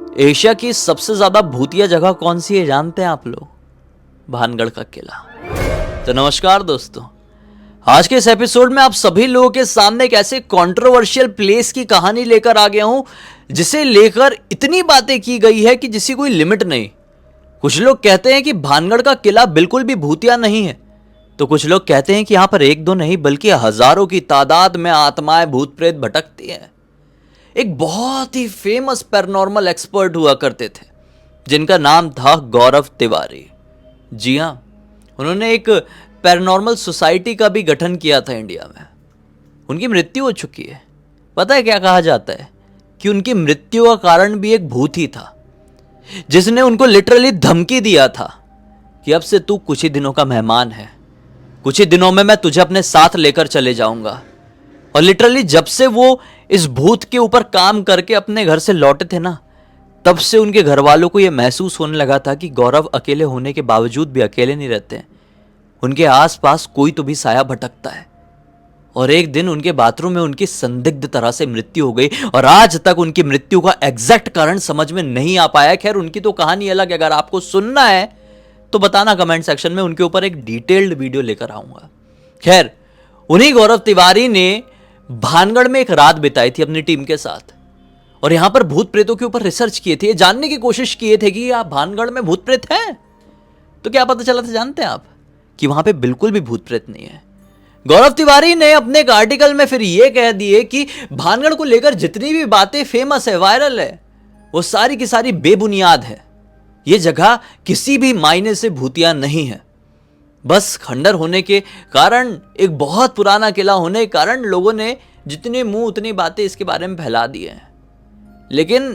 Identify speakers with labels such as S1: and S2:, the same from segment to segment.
S1: Asia की सबसे ज्यादा भूतिया जगह कौन सी है जानते हैं आप लोग? भानगढ़ का किला। तो नमस्कार दोस्तों, आज के इस एपिसोड में आप सभी लोगों के सामने एक ऐसे कंट्रोवर्शियल प्लेस की कहानी लेकर आ गया हूं जिसे लेकर इतनी बातें की गई है कि जिसकी कोई लिमिट नहीं। कुछ लोग कहते हैं कि भानगढ़ का किला बिल्कुल भी भूतिया नहीं है, तो कुछ लोग कहते हैं कि यहां पर एक दो नहीं बल्कि हजारों की तादाद में आत्माएं भूत प्रेत भटकती हैं। एक बहुत ही फेमस पैरानॉर्मल एक्सपर्ट हुआ करते थे जिनका नाम था गौरव तिवारी। जी हां, उन्होंने एक पैरानॉर्मल सोसाइटी का भी गठन किया था इंडिया में। उनकी मृत्यु हो चुकी है। पता है क्या कहा जाता है कि उनकी मृत्यु का कारण भी एक भूत ही था जिसने उनको लिटरली धमकी दिया था कि अब से तू कुछ ही दिनों का मेहमान है, कुछ ही दिनों में मैं तुझे अपने साथ लेकर चले जाऊंगा। और लिटरली जब से वो इस भूत के ऊपर काम करके अपने घर से लौटे थे ना, तब से उनके घर वालों को यह महसूस होने लगा था कि गौरव अकेले होने के बावजूद भी अकेले नहीं रहते, उनके आसपास कोई तो भी साया भटकता है। और एक दिन उनके बाथरूम में उनकी संदिग्ध तरह से मृत्यु हो गई और आज तक उनकी मृत्यु का एग्जैक्ट कारण समझ में नहीं आ पाया। खैर, उनकी तो कहानी अलग है, अगर आपको सुनना है तो बताना कमेंट सेक्शन में, उनके ऊपर एक डिटेल्ड वीडियो लेकर आऊंगा। खैर, उन्हीं गौरव तिवारी ने भानगढ़ में एक रात बिताई थी अपनी टीम के साथ और यहां पर भूत प्रेतों के ऊपर रिसर्च किए थे, जानने की कोशिश किए थे कि आप भानगढ़ में भूत प्रेत हैं। तो क्या पता चला था जानते हैं आप? कि वहां पे बिल्कुल भी भूत प्रेत नहीं है। गौरव तिवारी ने अपने एक आर्टिकल में फिर यह कह दिए कि भानगढ़ को लेकर जितनी भी बातें फेमस है, वायरल है, वो सारी की सारी बेबुनियाद है। यह जगह किसी भी मायने से भूतिया नहीं है, बस खंडर होने के कारण, एक बहुत पुराना किला होने के कारण लोगों ने जितने मुंह उतनी बातें इसके बारे में फैला दी हैं। लेकिन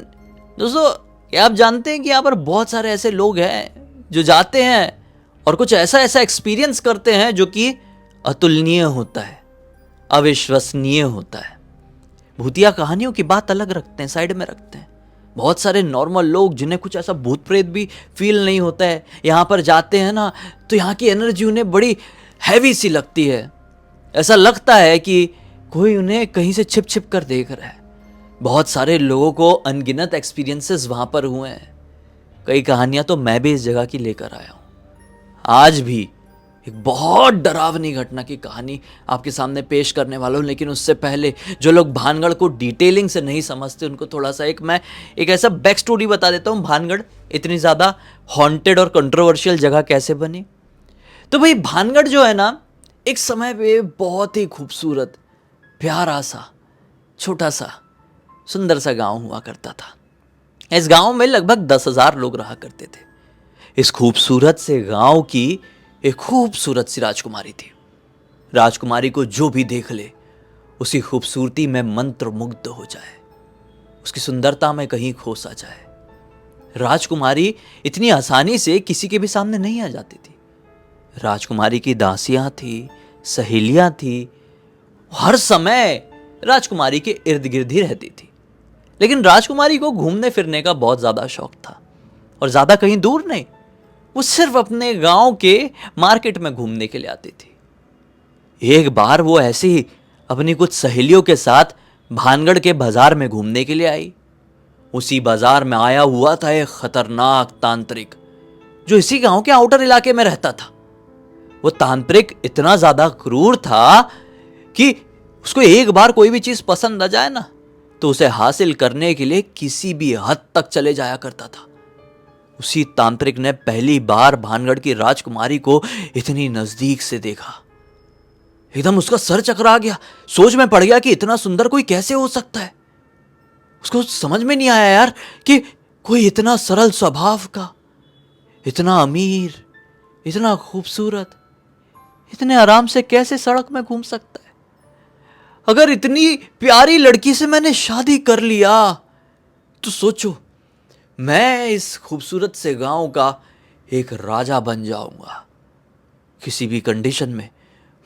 S1: दोस्तों, क्या आप जानते हैं कि यहां पर बहुत सारे ऐसे लोग हैं जो जाते हैं और कुछ ऐसा ऐसा एक्सपीरियंस करते हैं जो कि अतुलनीय होता है, अविश्वसनीय होता है। भूतिया कहानियों की बात अलग रखते हैं, साइड में रखते हैं। बहुत सारे नॉर्मल लोग जिन्हें कुछ ऐसा भूत प्रेत भी फील नहीं होता है, यहाँ पर जाते हैं ना तो यहाँ की एनर्जी उन्हें बड़ी हैवी सी लगती है। ऐसा लगता है कि कोई उन्हें कहीं से छिप छिप कर देख रहा है। बहुत सारे लोगों को अनगिनत एक्सपीरियंसेस वहाँ पर हुए हैं। कई कहानियाँ तो मैं भी इस जगह की लेकर आया हूँ। आज भी एक बहुत डरावनी घटना की कहानी आपके सामने पेश करने वाला हूँ, लेकिन उससे पहले जो लोग भानगढ़ को डिटेलिंग से नहीं समझते उनको थोड़ा सा मैं एक ऐसा बैक स्टोरी बता देता हूँ। भानगढ़ इतनी ज़्यादा हॉन्टेड और कंट्रोवर्शियल जगह कैसे बनी? तो भाई, भानगढ़ जो है ना, एक समय पे बहुत ही खूबसूरत, प्यारा सा, छोटा सा, सुंदर सा गाँव हुआ करता था। इस गाँव में लगभग 10,000 लोग रहा करते थे। इस खूबसूरत से गाँव की एक खूबसूरत सी राजकुमारी थी। राजकुमारी को जो भी देख ले उसकी खूबसूरती में मंत्र मुग्ध हो जाए, उसकी सुंदरता में कहीं खो सा जाए। राजकुमारी इतनी आसानी से किसी के भी सामने नहीं आ जाती थी। राजकुमारी की दासियां थी, सहेलियां थी, हर समय राजकुमारी के इर्द गिर्द ही रहती थी। लेकिन राजकुमारी को घूमने फिरने का बहुत ज्यादा शौक था और ज्यादा कहीं दूर नहीं, वो सिर्फ अपने गांव के मार्केट में घूमने के लिए आती थी। एक बार वो ऐसे ही अपनी कुछ सहेलियों के साथ भानगढ़ के बाजार में घूमने के लिए आई। उसी बाजार में आया हुआ था एक खतरनाक तांत्रिक जो इसी गांव के आउटर इलाके में रहता था। वो तांत्रिक इतना ज्यादा क्रूर था कि उसको एक बार कोई भी चीज पसंद आ जाए ना तो उसे हासिल करने के लिए किसी भी हद तक चले जाया करता था। उसी तांत्रिक ने पहली बार भानगढ़ की राजकुमारी को इतनी नजदीक से देखा, एकदम उसका सर चकरा गया। सोच में पड़ गया कि इतना सुंदर कोई कैसे हो सकता है। उसको समझ में नहीं आया यार कि कोई इतना सरल स्वभाव का, इतना अमीर, इतना खूबसूरत, इतने आराम से कैसे सड़क में घूम सकता है। अगर इतनी प्यारी लड़की से मैंने शादी कर लिया तो सोचो, मैं इस खूबसूरत से गांव का एक राजा बन जाऊंगा। किसी भी कंडीशन में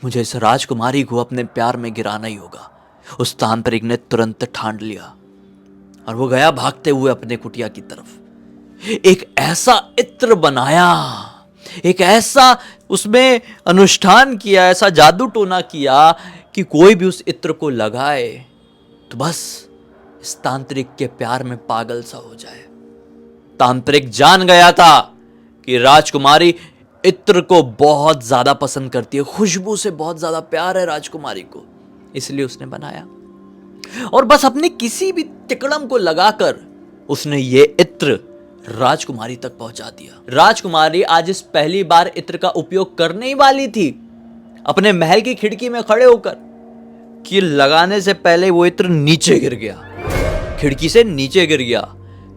S1: मुझे इस राजकुमारी को अपने प्यार में गिराना ही होगा। उस तांत्रिक ने तुरंत ठान लिया और वो गया भागते हुए अपने कुटिया की तरफ। एक ऐसा इत्र बनाया, एक ऐसा उसमें अनुष्ठान किया, ऐसा जादू टोना किया कि कोई भी उस इत्र को लगाए तो बस इस तांत्रिक के प्यार में पागल सा हो जाए। तांत्रिक जान गया था कि राजकुमारी इत्र को बहुत ज्यादा पसंद करती है, खुशबू से बहुत ज्यादा प्यार है राजकुमारी को, इसलिए उसने बनाया। और बस अपनी किसी भी तिकड़म को लगाकर उसने ये इत्र राजकुमारी तक पहुंचा दिया। राजकुमारी आज इस पहली बार इत्र का उपयोग करने ही वाली थी अपने महल की खिड़की में खड़े होकर, कि लगाने से पहले वो इत्र नीचे गिर गया, खिड़की से नीचे गिर गया,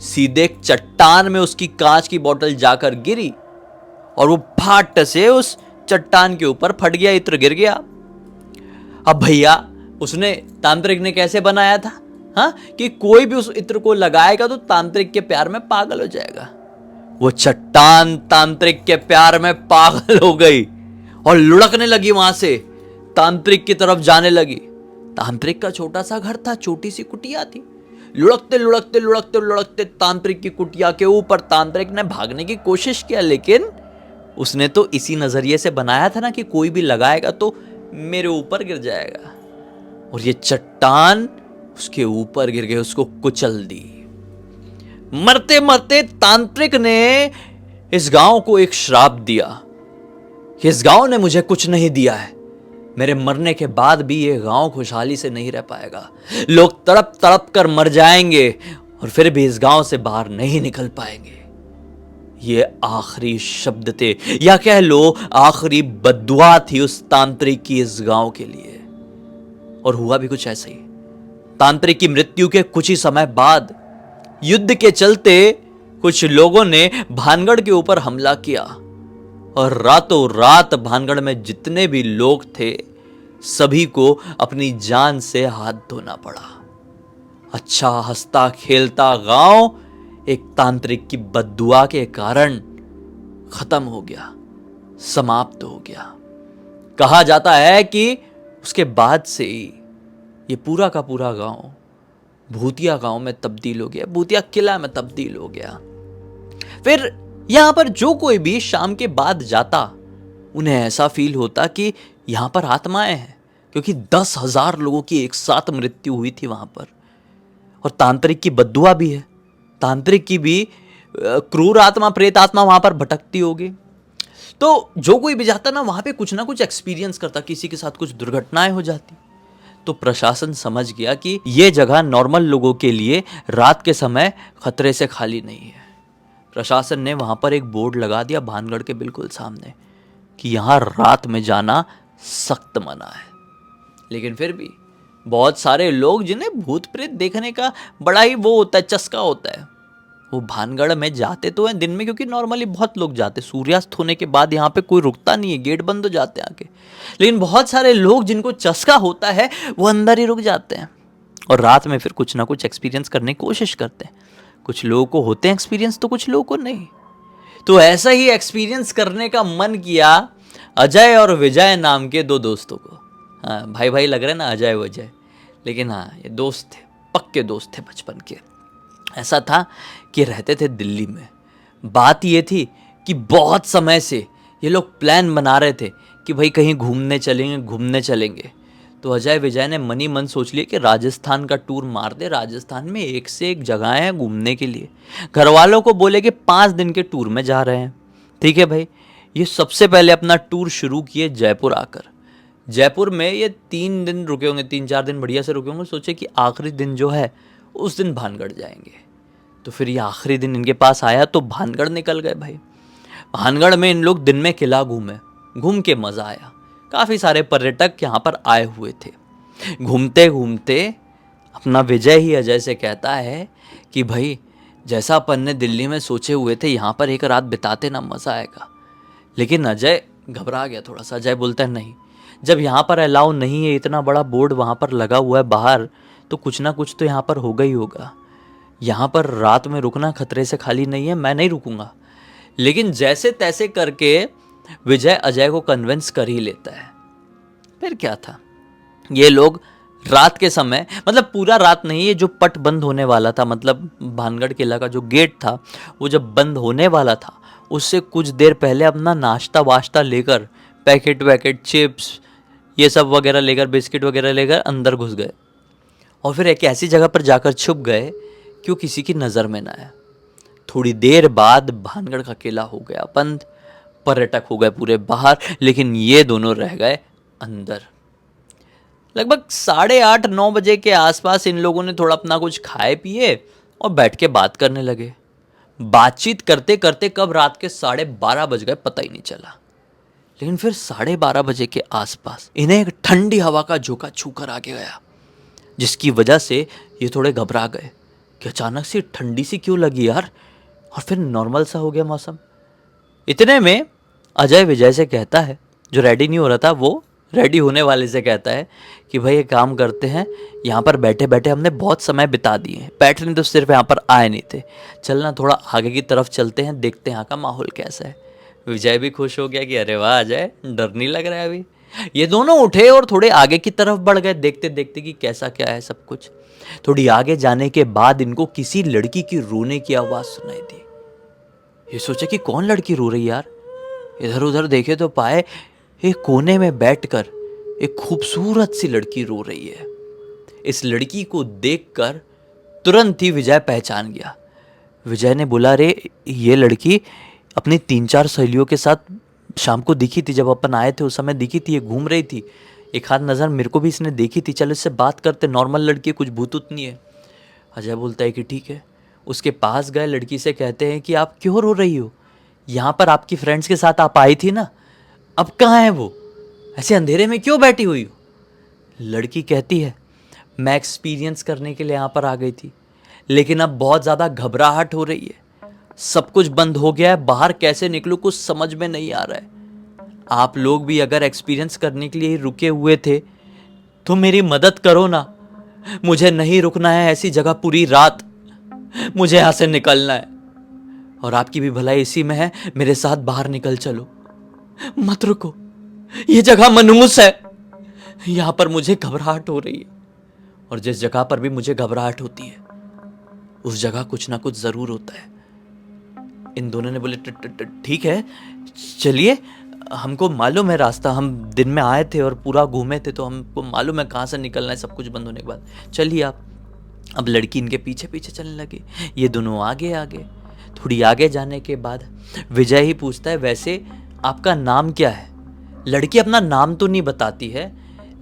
S1: सीधे एक चट्टान में उसकी कांच की बोतल जाकर गिरी और वो फाट से उस चट्टान के ऊपर फट गया, इत्र गिर गया। अब भैया उसने तांत्रिक ने कैसे बनाया था, हाँ, कि कोई भी उस इत्र को लगाएगा तो तांत्रिक के प्यार में पागल हो जाएगा। वो चट्टान तांत्रिक के प्यार में पागल हो गई और लुढ़कने लगी, वहां से तांत्रिक की तरफ जाने लगी। तांत्रिक का छोटा सा घर था, छोटी सी कुटिया थी। लुढ़कते लुढ़कते लुढ़कते लुढ़कते तांत्रिक की कुटिया के ऊपर तांत्रिक ने भागने की कोशिश किया, लेकिन उसने तो इसी नजरिए से बनाया था ना कि कोई भी लगाएगा तो मेरे ऊपर गिर जाएगा, और ये चट्टान उसके ऊपर गिर गई, उसको कुचल दी। मरते मरते तांत्रिक ने इस गांव को एक श्राप दिया, इस गांव ने मुझे कुछ नहीं दिया है, मेरे मरने के बाद भी ये गांव खुशहाली से नहीं रह पाएगा, लोग तड़प तड़प कर मर जाएंगे और फिर भी इस गांव से बाहर नहीं निकल पाएंगे। ये आखिरी शब्द थे, या कह लो आखिरी बद्दुआ थी उस तांत्रिक की इस गांव के लिए। और हुआ भी कुछ ऐसा ही। तांत्रिक की मृत्यु के कुछ ही समय बाद युद्ध के चलते कुछ लोगों ने भानगढ़ के ऊपर हमला किया और रातों रात भानगढ़ में जितने भी लोग थे सभी को अपनी जान से हाथ धोना पड़ा। अच्छा हंसता खेलता गांव एक तांत्रिक की बद्दुआ के कारण खत्म हो गया, समाप्त हो गया। कहा जाता है कि उसके बाद से ही ये पूरा का पूरा गांव भूतिया गांव में तब्दील हो गया, भूतिया किला में तब्दील हो गया। फिर यहां पर जो कोई भी शाम के बाद जाता उन्हें ऐसा फील होता कि यहां पर आत्माएं हैं, क्योंकि 10,000 लोगों की एक साथ मृत्यु हुई थी वहां पर। और तांत्रिक की बद्दुआ भी है, तांत्रिक की भी क्रूर आत्मा प्रेत आत्मा वहां पर भटकती होगी। तो जो कोई भी जाता ना वहां पे कुछ ना कुछ एक्सपीरियंस करता, किसी के साथ कुछ दुर्घटनाएं हो जाती। तो प्रशासन समझ गया कि यह जगह नॉर्मल लोगों के लिए रात के समय खतरे से खाली नहीं है। प्रशासन ने वहां पर एक बोर्ड लगा दिया भानगढ़ के बिल्कुल सामने कि यहां रात में जाना सख्त मना है। लेकिन फिर भी बहुत सारे लोग जिन्हें भूत प्रेत देखने का बड़ा ही वो होता है, चस्का होता है, वो भानगढ़ में जाते तो हैं दिन में, क्योंकि नॉर्मली बहुत लोग जाते, सूर्यास्त होने के बाद यहाँ पे कोई रुकता नहीं है, गेट बंद हो जाते हैं आके। लेकिन बहुत सारे लोग जिनको चस्का होता है वो अंदर ही रुक जाते हैं और रात में फिर कुछ ना कुछ एक्सपीरियंस करने की कोशिश करते हैं। कुछ लोगों को होते हैं एक्सपीरियंस तो कुछ लोगों को नहीं। तो ऐसा ही एक्सपीरियंस करने का मन किया अजय और विजय नाम के दो दोस्तों को। हाँ भाई भाई लग रहे ना अजय वजय, लेकिन हाँ ये दोस्त थे, पक्के दोस्त थे बचपन के। ऐसा था कि रहते थे दिल्ली में। बात ये थी कि बहुत समय से ये लोग प्लान बना रहे थे कि भाई कहीं घूमने चलेंगे। तो अजय विजय ने मन ही मन सोच लिया कि राजस्थान का टूर मार दे। राजस्थान में एक से एक जगह है घूमने के लिए। घर वालों को बोले कि 5 दिन के टूर में जा रहे हैं। ठीक है भाई। ये सबसे पहले अपना टूर शुरू किए जयपुर आकर। जयपुर में ये 3 दिन रुके होंगे, 3-4 दिन बढ़िया से रुके होंगे। सोचे कि आखिरी दिन जो है उस दिन भानगढ़ जाएंगे। तो फिर ये आखिरी दिन इनके पास आया तो भानगढ़ निकल गए भाई। भानगढ़ में इन लोग दिन में किला घूम के मज़ा आया। काफ़ी सारे पर्यटक यहाँ पर आए हुए थे। घूमते घूमते अपना विजय ही अजय से कहता है कि भाई जैसा अपन ने दिल्ली में सोचे हुए थे यहाँ पर एक रात बिताते ना, मज़ा आएगा। लेकिन अजय घबरा गया थोड़ा सा। अजय बोलता है नहीं, जब यहाँ पर अलाउ नहीं है, इतना बड़ा बोर्ड वहाँ पर लगा हुआ है बाहर, तो कुछ ना कुछ तो यहाँ पर होगा ही होगा। यहाँ पर रात में रुकना खतरे से खाली नहीं है, मैं नहीं रुकूंगा। लेकिन जैसे तैसे करके विजय अजय को कन्विंस कर ही लेता है। फिर क्या था, ये लोग रात के समय, मतलब पूरा रात नहीं, ये जो पट बंद होने वाला था, मतलब भानगढ़ किला का जो गेट था वो जब बंद होने वाला था उससे कुछ देर पहले अपना नाश्ता वाश्ता लेकर, पैकेट वैकेट चिप्स ये सब वगैरह लेकर, बिस्किट वगैरह लेकर अंदर घुस गए। और फिर एक ऐसी जगह पर जाकर छुप गए कि वो किसी की नज़र में ना आए। थोड़ी देर बाद भानगढ़ का किला हो गया बंद, पर्यटक हो गए पूरे बाहर, लेकिन ये दोनों रह गए अंदर। लगभग 8:30-9 बजे के आसपास इन लोगों ने थोड़ा अपना कुछ खाए पिए और बैठ के बात करने लगे। बातचीत करते करते कब रात के 12:30 बज गए पता ही नहीं चला। लेकिन फिर 12:30 बजे के आसपास इन्हें एक ठंडी हवा का झोंका छूकर आगे गया, जिसकी वजह से ये थोड़े घबरा गए कि अचानक से ठंडी सी क्यों लगी यार, और फिर नॉर्मल सा हो गया मौसम। इतने में अजय विजय से कहता है, जो रेडी नहीं हो रहा था वो रेडी होने वाले से कहता है कि भाई एक काम करते हैं, यहाँ पर बैठे बैठे हमने बहुत समय बिता दिए हैं, बैठने तो सिर्फ यहाँ पर आए नहीं थे, चलना थोड़ा आगे की तरफ चलते हैं, देखते हैं यहाँ का माहौल कैसा है। विजय भी खुश हो गया कि अरे वाह अजय, डर नहीं लग रहा है अभी। ये दोनों उठे और थोड़े आगे की तरफ बढ़ गए, देखते देखते कि कैसा क्या है सब कुछ। थोड़ी आगे जाने के बाद इनको किसी लड़की की रोने की आवाज़ सुनाई दी। ये सोचे कि कौन लड़की रो रही यार, इधर उधर देखे तो पाए एक कोने में बैठकर एक खूबसूरत सी लड़की रो रही है। इस लड़की को देखकर तुरंत ही विजय पहचान गया। विजय ने बोला, अरे ये लड़की अपनी 3-4 सहेलियों के साथ शाम को दिखी थी, जब अपन आए थे उस समय दिखी थी, ये घूम रही थी, एक हाथ नज़र मेरे को भी इसने देखी थी, चलो इससे बात करते, नॉर्मल लड़की, कुछ भूत नहीं है। अजय बोलता है कि ठीक है। उसके पास गए, लड़की से कहते हैं कि आप क्यों रो रही हो, यहाँ पर आपकी फ्रेंड्स के साथ आप आई थी ना, अब कहाँ है वो, ऐसे अंधेरे में क्यों बैठी हुई हो। लड़की कहती है, मैं एक्सपीरियंस करने के लिए यहाँ पर आ गई थी, लेकिन अब बहुत ज़्यादा घबराहट हो रही है, सब कुछ बंद हो गया है, बाहर कैसे निकलूँ कुछ समझ में नहीं आ रहा है। आप लोग भी अगर एक्सपीरियंस करने के लिए रुके हुए थे तो मेरी मदद करो ना, मुझे नहीं रुकना है ऐसी जगह पूरी रात, मुझे यहाँ से निकलना है, और आपकी भी भलाई इसी में है, मेरे साथ बाहर निकल चलो, मत रुको, ये जगह मनहूस है, यहाँ पर मुझे घबराहट हो रही है, और जिस जगह पर भी मुझे घबराहट होती है उस जगह कुछ ना कुछ जरूर होता है। इन दोनों ने बोले ठीक है चलिए, हमको मालूम है रास्ता, हम दिन में आए थे और पूरा घूमे थे, तो हमको मालूम है कहाँ से निकलना है, सब कुछ बंद होने के बाद, चलिए आप। अब लड़की इनके पीछे पीछे चलने लगी, ये दोनों आगे आगे। थोड़ी आगे जाने के बाद विजय ही पूछता है, वैसे आपका नाम क्या है। लड़की अपना नाम तो नहीं बताती है,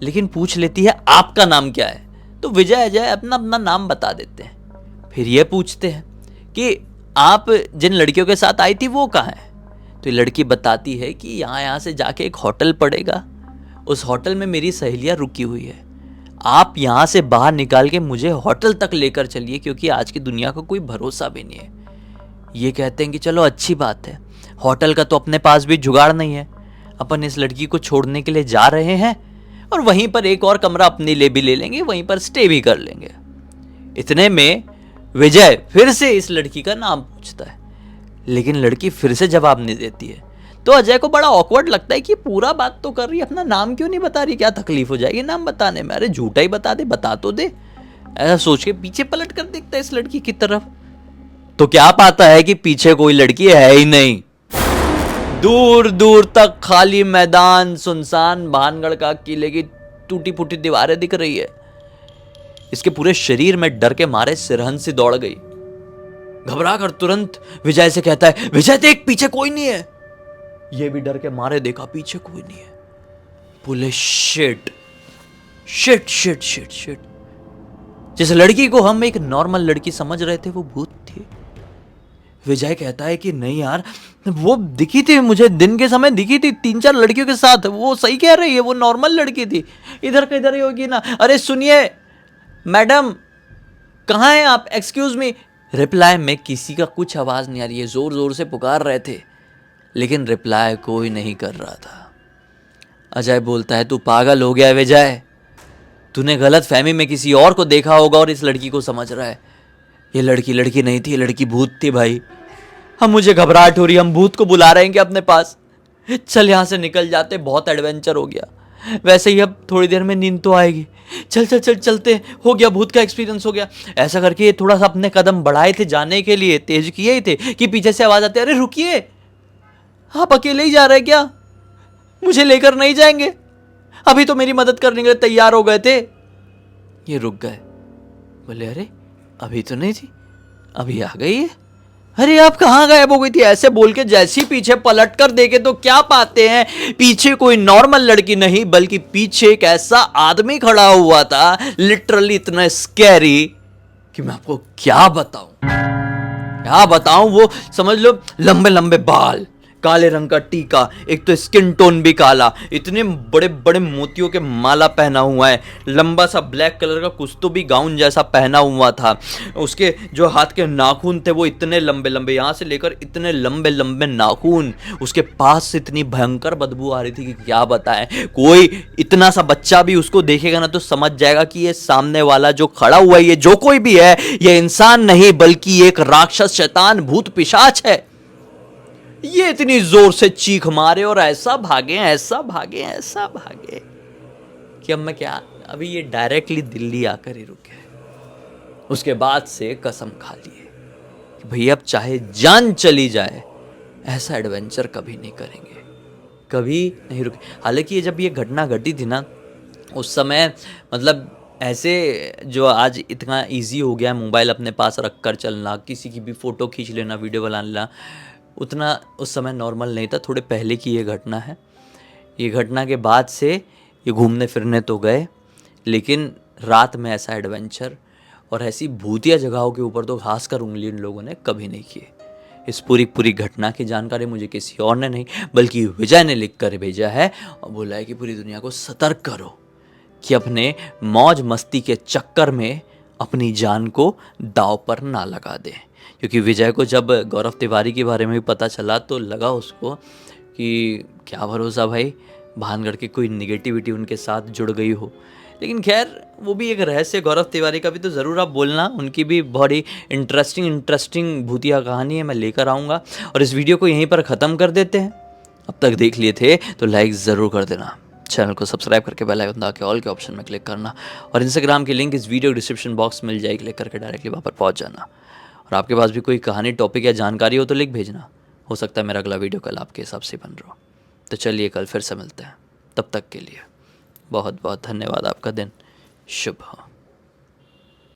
S1: लेकिन पूछ लेती है आपका नाम क्या है, तो विजय अजय अपना अपना नाम बता देते हैं। फिर ये पूछते हैं कि आप जिन लड़कियों के साथ आई थी वो कहाँ है, तो ये लड़की बताती है कि यहाँ से जाके एक होटल पड़ेगा, उस होटल में मेरी सहेलियाँ रुकी हुई है, आप यहाँ से बाहर निकाल के मुझे होटल तक लेकर चलिए, क्योंकि आज की दुनिया का कोई भरोसा भी नहीं है। ये कहते हैं कि चलो अच्छी बात है, होटल का तो अपने पास भी जुगाड़ नहीं है, अपन इस लड़की को छोड़ने के लिए जा रहे हैं, और वहीं पर एक और कमरा अपने लिए भी ले लेंगे, वहीं पर स्टे भी कर लेंगे। इतने में विजय फिर से इस लड़की का नाम पूछता है, लेकिन लड़की फिर से जवाब नहीं देती है। तो अजय को बड़ा ऑकवर्ड लगता है कि पूरा बात तो कर रही है, अपना नाम क्यों नहीं बता रही, क्या तकलीफ हो जाएगी नाम बताने में, अरे झूठा ही बता दे, बता तो दे। ऐसा सोच के पीछे पलट कर देखता है इस लड़की की तरफ, तो क्या पाता है कि पीछे कोई लड़की है ही नहीं। दूर दूर तक खाली मैदान, सुनसान भानगढ़ का किले की टूटी फूटी दीवारें दिख रही है। इसके पूरे शरीर में डर के मारे सिरहन सी दौड़ गई। घबरा कर तुरंत विजय से कहता है, विजय देख पीछे कोई नहीं है। ये भी डर के मारे देखा, पीछे कोई नहीं है। बोले shit shit shit shit shit, जिस लड़की को हम एक नॉर्मल लड़की समझ रहे थे वो भूत थी। विजय कहता है कि नहीं यार, वो दिखी थी मुझे, दिन के समय दिखी थी 3-4 लड़कियों के साथ, वो सही कह रही है, वो नॉर्मल लड़की थी, इधर का इधर ही होगी ना। अरे सुनिए मैडम, कहाँ हैं आप, एक्सक्यूज मी। रिप्लाई में किसी का कुछ आवाज़ नहीं आ रही है, ज़ोर ज़ोर से पुकार रहे थे, लेकिन रिप्लाई कोई नहीं कर रहा था। अजय बोलता है, तू पागल हो गया विजय, तूने गलत फहमी में किसी और को देखा होगा और इस लड़की को समझ रहा है। ये लड़की लड़की नहीं थी, ये लड़की भूत थी भाई। हम मुझे घबराहट हो रही है, हम भूत को बुला रहे हैं क्या अपने पास, चल यहाँ से निकल जाते, बहुत एडवेंचर हो गया, वैसे ही अब थोड़ी देर में नींद तो आएगी, चल चल चल चलते, हो गया भूत का एक्सपीरियंस हो गया। ऐसा करके ये थोड़ा सा अपने कदम बढ़ाए थे, जाने के लिए तेज किए ही थे कि पीछे से आवाज आती है, अरे रुकिए, आप अकेले ही जा रहे क्या, मुझे लेकर नहीं जाएंगे, अभी तो मेरी मदद करने के लिए तैयार हो गए थे। ये रुक गए, बोले अरे अभी तो नहीं थी, अभी आ गई है, अरे आप कहाँ गायब हो गई थी? ऐसे बोल के जैसी पीछे पलट कर देखे तो क्या पाते हैं, पीछे कोई नॉर्मल लड़की नहीं बल्कि पीछे एक ऐसा आदमी खड़ा हुआ था, लिटरली इतना स्कैरी कि मैं आपको क्या बताऊं। वो समझ लो लंबे लंबे बाल, काले रंग का टीका, एक तो स्किन टोन भी काला, इतने बड़े बड़े मोतियों के माला पहना हुआ है, लंबा सा ब्लैक कलर का कुछ तो भी गाउन जैसा पहना हुआ था। उसके जो हाथ के नाखून थे वो इतने लंबे लंबे, यहाँ से लेकर इतने लंबे लंबे नाखून। उसके पास से इतनी भयंकर बदबू आ रही थी कि क्या बताएं। कोई इतना सा बच्चा भी उसको देखेगा ना तो समझ जाएगा कि ये सामने वाला जो खड़ा हुआ है, ये जो कोई भी है, ये इंसान नहीं बल्कि एक राक्षस, शैतान, भूत, पिशाच है। ये इतनी जोर से चीख मारे और ऐसा भागे कि अब मैं क्या, अभी ये डायरेक्टली दिल्ली आकर ही रुके। उसके बाद से कसम खा लिए कि भैया अब चाहे जान चली जाए ऐसा एडवेंचर कभी नहीं करेंगे, कभी नहीं रुके। हालांकि ये जब ये घटना घटी थी ना, उस समय मतलब ऐसे जो आज इतना इजी हो गया है मोबाइल अपने पास रख कर चलना, किसी की भी फ़ोटो खींच लेना, वीडियो बना लेना, उतना उस समय नॉर्मल नहीं था। थोड़े पहले की ये घटना है। ये घटना के बाद से ये घूमने फिरने तो गए, लेकिन रात में ऐसा एडवेंचर और ऐसी भूतिया जगहों के ऊपर तो खासकर उंगली इन लोगों ने कभी नहीं की। इस पूरी घटना की जानकारी मुझे किसी और ने नहीं बल्कि विजय ने लिख कर भेजा है और बोला है कि पूरी दुनिया को सतर्क करो कि अपने मौज मस्ती के चक्कर में अपनी जान को दांव पर ना लगा दें। क्योंकि विजय को जब गौरव तिवारी के बारे में भी पता चला तो लगा उसको कि क्या भरोसा भाई, भानगढ़ की कोई निगेटिविटी उनके साथ जुड़ गई हो। लेकिन खैर वो भी एक रहस्य, गौरव तिवारी का भी तो ज़रूर आप बोलना, उनकी भी बहुत ही इंटरेस्टिंग भूतिया कहानी है, मैं लेकर आऊँगा। और इस वीडियो को यहीं पर ख़त्म कर देते हैं। अब तक देख लिए थे तो लाइक ज़रूर कर देना, चैनल को सब्सक्राइब करके बेल आइकन दबा के ऑल के ऑप्शन में क्लिक करना, और इंस्टाग्राम की लिंक इस वीडियो डिस्क्रिप्शन बॉक्स मिल जाएगी, क्लिक करके डायरेक्टली वहाँ पर पहुँच जाना। और आपके पास भी कोई कहानी, टॉपिक या जानकारी हो तो लिख भेजना, हो सकता है मेरा अगला वीडियो कल आपके हिसाब से बन रहा हो। तो चलिए कल फिर से मिलते हैं, तब तक के लिए बहुत बहुत धन्यवाद। आपका दिन शुभ हो।